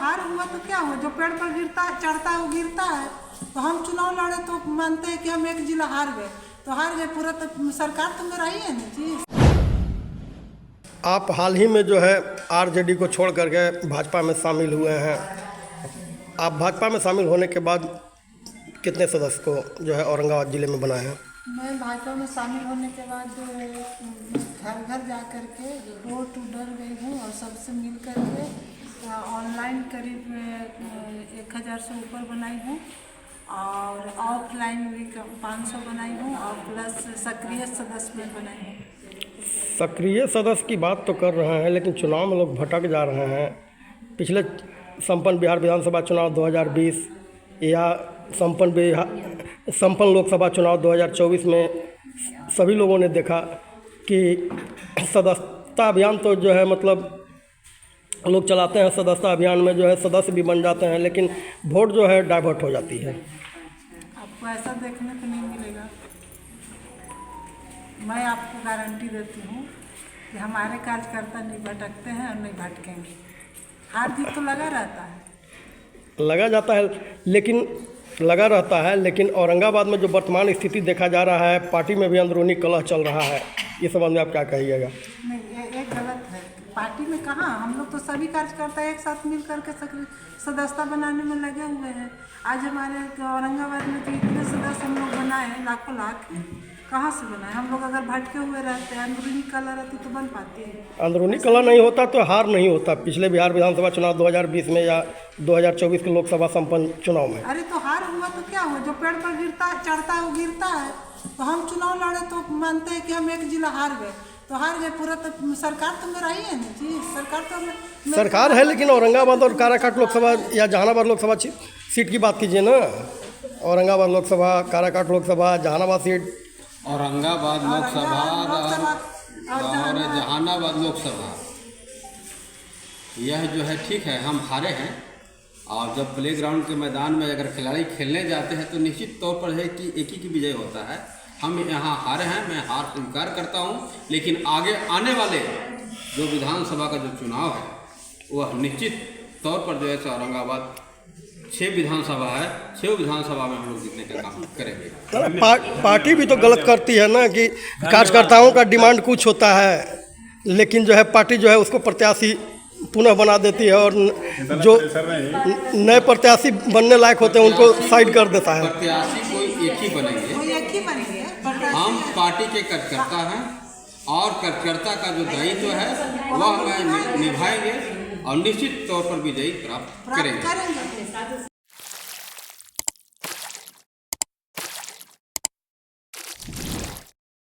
हार हुआ तो क्या हुआ, जो पेड़ पर गिरता है चढ़ता है वो गिरता है। तो हम चुनाव लड़े तो मानते हैं कि हम एक जिला हार गए, तो हार गए पूरा, तो सरकार तो मेरा ही है ना जी। आप हाल ही में जो है आरजेडी को छोड़ करके भाजपा में शामिल हुए हैं। आप भाजपा में शामिल होने के बाद कितने सदस्य को जो है औरंगाबाद ज़िले में बनाए हैं? मैं भाजपा में शामिल होने के बाद घर घर जा कर के डोर टू डोर गई हूँ और सबसे मिल कर के ऑनलाइन करीब 1000 से ऊपर बनाई हूँ और ऑफलाइन भी 500 बनाई हूँ और प्लस सक्रिय सदस्य में बनाई हूँ। सक्रिय सदस्य की बात तो कर रहे हैं, लेकिन चुनाव में लोग भटक जा रहे हैं। पिछले संपन्न बिहार विधानसभा चुनाव 2020 या संपन्न लोकसभा चुनाव 2024 में सभी लोगों ने देखा कि सदस्यता अभियान तो जो है मतलब लोग चलाते हैं, सदस्यता अभियान में जो है सदस्य भी बन जाते हैं, लेकिन वोट जो है डाइवर्ट हो जाती है। आपको ऐसा देखने को नहीं मिलेगा। मैं आपको गारंटी देती हूँ कि हमारे कार्यकर्ता नहीं भटकते हैं और नहीं भटकेंगे। हार जीत तो लगा रहता है, लगा रहता है, लेकिन औरंगाबाद में जो वर्तमान स्थिति देखा जा रहा है, पार्टी में भी अंदरूनी कलह चल रहा है। इस संबंध में आप क्या कहिएगा? नहीं, ये गलत है। पार्टी में कहाँ, हम लोग तो सभी कार्यकर्ता एक साथ मिल करके सदस्यता बनाने में लगे हुए हैं। आज हमारे औरंगाबाद में तो इतने सदस्य हम लोग बनाए हैं, लाखों लाख। कहाँ से बनाए? हम लोग अगर भटके हुए रहते हैं, अंदरूनी कलह रहती तो बन पाती है। अंदरूनी कलह नहीं होता तो हार नहीं होता। पिछले बिहार विधानसभा चुनाव 2020 में या 2024 के लोकसभा संपन्न चुनाव में। अरे तो हार हुआ तो क्या हुआ, जो पेड़ पर गिरता है चढ़ता है वो गिरता है। तो हम चुनाव लड़े तो मानते हैं कि हम एक जिला हार गए, तो हार गए पूरा, तो सरकार तो मेरा ही है ना जी। सरकार है, लेकिन औरंगाबाद और काराकाट लोकसभा या जहानाबाद लोकसभा सीट की बात कीजिए ना। औरंगाबाद लोकसभा, काराकाट लोकसभा, जहानाबाद सीट, औरंगाबाद लोकसभा और जहानाबाद लोकसभा, यह जो है ठीक है, हम हारे हैं। और जब प्लेग्राउंड के मैदान में अगर खिलाड़ी खेलने जाते हैं तो निश्चित तौर पर है कि एक ही की विजय होता है। हम यहाँ हारे हैं, मैं हार स्वीकार करता हूँ, लेकिन आगे आने वाले जो विधानसभा का जो चुनाव है वह निश्चित तौर पर जो है औरंगाबाद 6 विधानसभा है, 6 विधानसभा में हम लोग जीतने का काम करेंगे। पार्टी भी तो गलत करती है ना कि कार्यकर्ताओं का डिमांड कुछ होता है, लेकिन जो है पार्टी जो है उसको प्रत्याशी पुनः बना देती है और जो नए प्रत्याशी बनने लायक होते हैं उनको साइड कर देता है। प्रत्याशी कोई एक ही बनेंगे, हम पार्टी के कार्यकर्ता हैं और कार्यकर्ता का जो दायित्व है वह हमें निभाएंगे और निश्चित तौर पर विजयी प्राप्त करेंगे।